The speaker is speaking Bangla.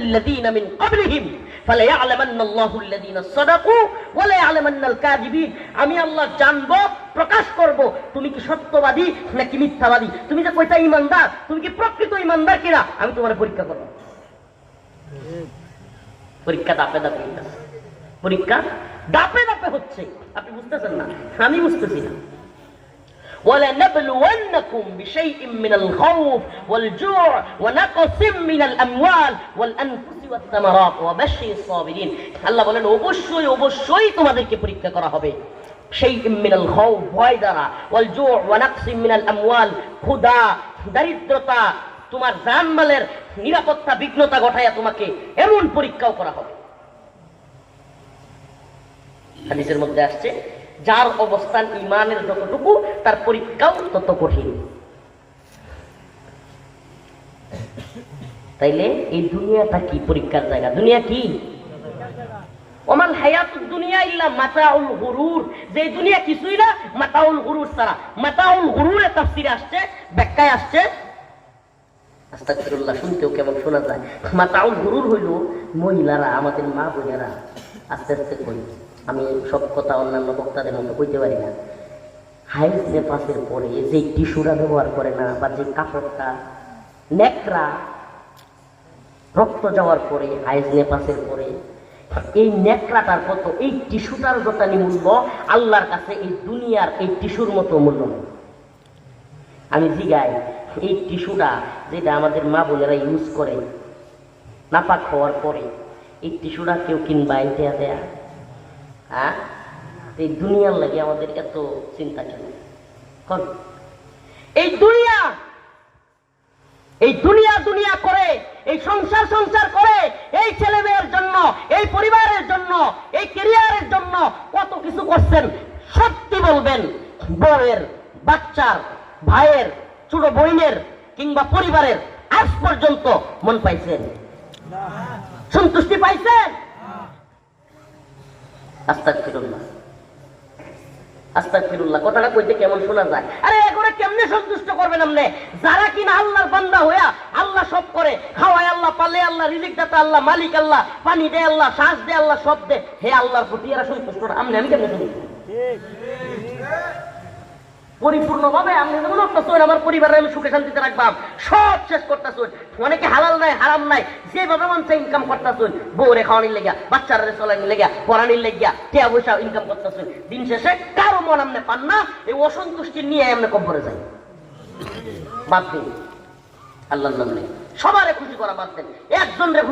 الذين من قبلهم فليعلمن الله الذين صدقوا وليعلمن الكاذبين। আমি আল্লাহ জানবো, প্রকাশ করব তুমি কি সত্যবাদী নাকি মিথ্যাবাদী, তুমি যে কয়টা ঈমানদার, তুমি কি প্রকৃত ঈমানদার কিনা, আমি তোমার পরীক্ষা করব। পরীক্ষা দাপে দাপে, পরীক্ষা দাপে দাপে হচ্ছে, আপনি বুঝতেছেন না, আমি বুঝতেছি না। وَلَنَبْلُوَنَّكُمْ بِشَيْءٍ مِّنَ الْخَوْفِ وَالْجُوعِ وَنَقْصٍ مِّنَ الْأَمْوَالِ وَالْأَنفُسِ وَالثَّمَرَاتِ وَبَشِّرِ الصَّابِرِينَ। আল্লাহ বলেন অবশ্যই অবশ্যই তোমাদেরকে পরীক্ষা করা হবে। শাইইম মিনাল খাউফ, ভয় দ্বারা, ওয়াল জু' ওয়া নাকসিম মিনাল আমওয়াল, ক্ষুধা, দারিদ্রতা, তোমার জানমালের নিরাপত্তা বিঘ্নতা ঘটায়া তোমাকে এমন পরীক্ষাও করা হবে। হাদিসের মধ্যে আসছে যার অবস্থান ঈমানের যতটুকু তার পরীক্ষাও তত কঠিন। তাইলে এই দুনিয়াটা কি পরীক্ষার জায়গা? দুনিয়া কি? ওমাল হায়াতুদ দুনিয়া ইল্লা মাতাউল গুরুর, যে দুনিয়া কিছুই না মাতাউল গুরুর ছাড়া। মাতাউল গুরুরের তাফসীরে আসছে, ব্যাখ্যায় আসছে, আস্তাগফিরুল্লাহ, শুনতেও কেমন শোনা যায়। মাতাউল গুরুর হইল মহিলারা, আমাদের মা বোনেরা, আস্তে আস্তে কই, আমি সব কথা অন্যান্য বক্তাদের মতো কইতে পারি না, হাইজ নেপাসের পরে যে টিস্যুটা ব্যবহার করে না, বা যে কাপড়টা নেকড়া রক্ত যাওয়ার পরে, হাইজ নেপাসের পরে এই নেকড়াটার কত, এই টিস্যুটার যতটা মূল্য আল্লাহর কাছে এই দুনিয়ার এই টিস্যুর মতো মূল্য নেই। আমি জিগাই, এই টিস্যুটা যেটা আমাদের মা বোনেরা ইউজ করে নাপাক হওয়ার পরে, এই টিস্যুটা কেউ কিনবা এটা দেয়া? হ্যাঁ, এই দুনিয়ার লাগে আমাদের এত চিন্তা কেন? এই দুনিয়া, এই দুনিয়া দুনিয়া করে, এই সংসার সংসার করে, এই ছেলে মেয়ের জন্য, এই পরিবারের জন্য, এই ক্যারিয়ারের জন্য কত কিছু করছেন। সত্যি বলবেন, বউয়ের, বাচ্চার, ভাইয়ের, ছোট বোনের কিংবা পরিবারের আজ পর্যন্ত মন পাইছেন? সন্তুষ্টি পাইছেন? আস্তাগফিরুল্লাহ, আস্তাগফিরুল্লাহ, কথাটা কইতে কেমন শোনা যায়। আরে এগুলো কেমনে সন্তুষ্ট করবেন আপনি? যারা কিনা আল্লাহর বান্দা হইয়া আল্লাহ সব করে, খাওয়ায় আল্লাহ, পালে আল্লাহ, রিজিক দাতা আল্লাহ, মালিক আল্লাহ, পানি দেয় আল্লাহ, শ্বাস দেয় আল্লাহ, সব দে, হে আল্লাহর প্রতি এরা সন্তুষ্ট না। আমি কেমনে সন্তুষ্ট? পরিপূর্ণভাবে আপনি যেমন করতেছেন, আমার পরিবারে আমি সুখে শান্তিতে রাখবাম, সব শেষ করতেছেন। অনেকে হালাল নাই, হারাম নাই, যেভাবে মন চাই ইনকাম করতেছেন, বউরে খাওয়ানির লেগা, বাচ্চারা চলানির লেগা, পড়ানির লেগা, টিয়া পয়সা ইনকাম করতেছেন। দিন শেষে কারো মন আপনি পান না, এই অসন্তুষ্টি নিয়ে আপনি কবরে যাই। বাদ দিন, আল্লাহর নামে সবারে খুশি করা বাদ দেন, একজন রে খুশি